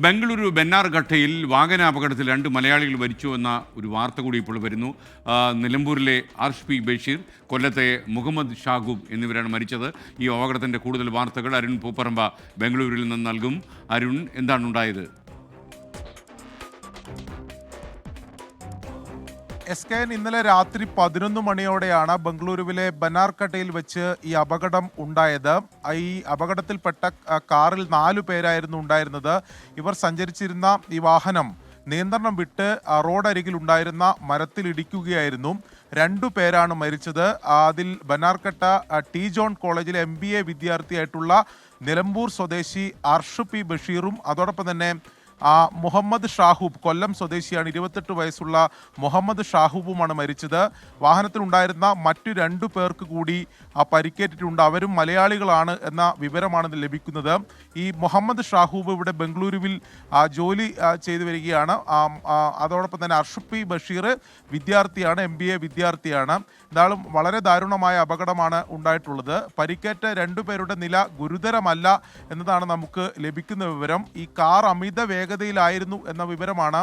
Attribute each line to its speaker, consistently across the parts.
Speaker 1: ബംഗളൂരു ബെന്നാർഘട്ടയിൽ വാഹനാപകടത്തിൽ 2 മലയാളികൾ മരിച്ചു എന്ന ഒരു വാർത്ത കൂടി ഇപ്പോൾ വരുന്നു. നിലമ്പൂരിലെ ആർഷ് പി ബഷീർ, കൊല്ലത്തെ മുഹമ്മദ് ഷാഗൂബ് എന്നിവരാണ് മരിച്ചത്. ഈ അപകടത്തിൻ്റെ കൂടുതൽ വാർത്തകൾ അരുൺ പൂപ്പറമ്പ ബംഗളൂരിൽ നിന്ന് നൽകും. അരുൺ, എന്താണ് ഉണ്ടായത്?
Speaker 2: ഇന്നലെ രാത്രി 11 മണിയോടെയാണ് ബംഗളൂരുവിലെ ബനാർഘട്ടയിൽ വെച്ച് ഈ അപകടം ഉണ്ടായത്. ഈ അപകടത്തിൽപ്പെട്ട കാറിൽ 4 പേരായിരുന്നു ഉണ്ടായിരുന്നത്. ഇവർ സഞ്ചരിച്ചിരുന്ന ഈ വാഹനം നിയന്ത്രണം വിട്ട് റോഡരികിൽ ഉണ്ടായിരുന്ന മരത്തിൽ ഇടിക്കുകയായിരുന്നു. 2 പേരാണ് മരിച്ചത്. അതിൽ ബനാർഘട്ട ടി ജോൺ കോളേജിലെ MBA വിദ്യാർത്ഥിയായിട്ടുള്ള നിലമ്പൂർ സ്വദേശി ആർഷ് പി ബഷീറും അതോടൊപ്പം തന്നെ മുഹമ്മദ് ഷാഹൂബ്, കൊല്ലം സ്വദേശിയാണ്, 28 വയസ്സുള്ള മുഹമ്മദ് ഷാഹൂബുമാണ് മരിച്ചത്. വാഹനത്തിലുണ്ടായിരുന്ന മറ്റു 2 പേർക്ക് കൂടി പരിക്കേറ്റിട്ടുണ്ട്. അവരും മലയാളികളാണ് എന്ന വിവരമാണ് ലഭിക്കുന്നത്. ഈ മുഹമ്മദ് ഷാഹൂബ് ഇവിടെ ബംഗളൂരുവിൽ ജോലി ചെയ്തു വരികയാണ്. അതോടൊപ്പം തന്നെ ആർഷ് പി ബഷീർ വിദ്യാർത്ഥിയാണ്, MBA വിദ്യാർത്ഥിയാണ്. എന്തായാലും വളരെ ദാരുണമായ അപകടമാണ് ഉണ്ടായിട്ടുള്ളത്. പരിക്കേറ്റ 2 പേരുടെ നില ഗുരുതരമല്ല എന്നതാണ് നമുക്ക് ലഭിക്കുന്ന വിവരം. ഈ കാർ അമിത വേഗതയിലായിരുന്നു എന്ന വിവരമാണ്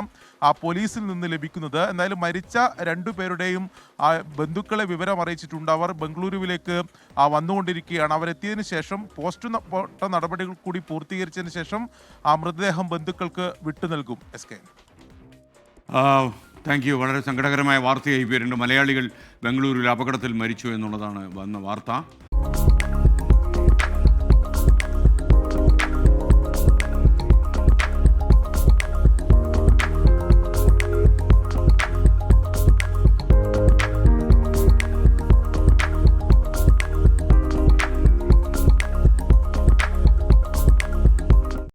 Speaker 2: പോലീസിൽ നിന്ന് ലഭിക്കുന്നത്. എന്തായാലും മരിച്ച 2 പേരുടെയും ബന്ധുക്കളെ വിവരം അറിയിച്ചിട്ടുണ്ട്. അവർ ബംഗളൂരുവിലേക്ക് വന്നുകൊണ്ടിരിക്കുകയാണ്. അവരെത്തിയതിനു ശേഷം പോസ്റ്റ്മോർട്ടം നടപടികൾ കൂടി പൂർത്തീകരിച്ചതിന് ശേഷം മൃതദേഹം ബന്ധുക്കൾക്ക് വിട്ടു നൽകും.
Speaker 1: Thank you. വളരെ സങ്കടകരമായ വാർത്തയായി. 2 മലയാളികൾ ബംഗളൂരുവിൽ അപകടത്തിൽ മരിച്ചു എന്നുള്ളതാണ് വന്ന വാർത്ത.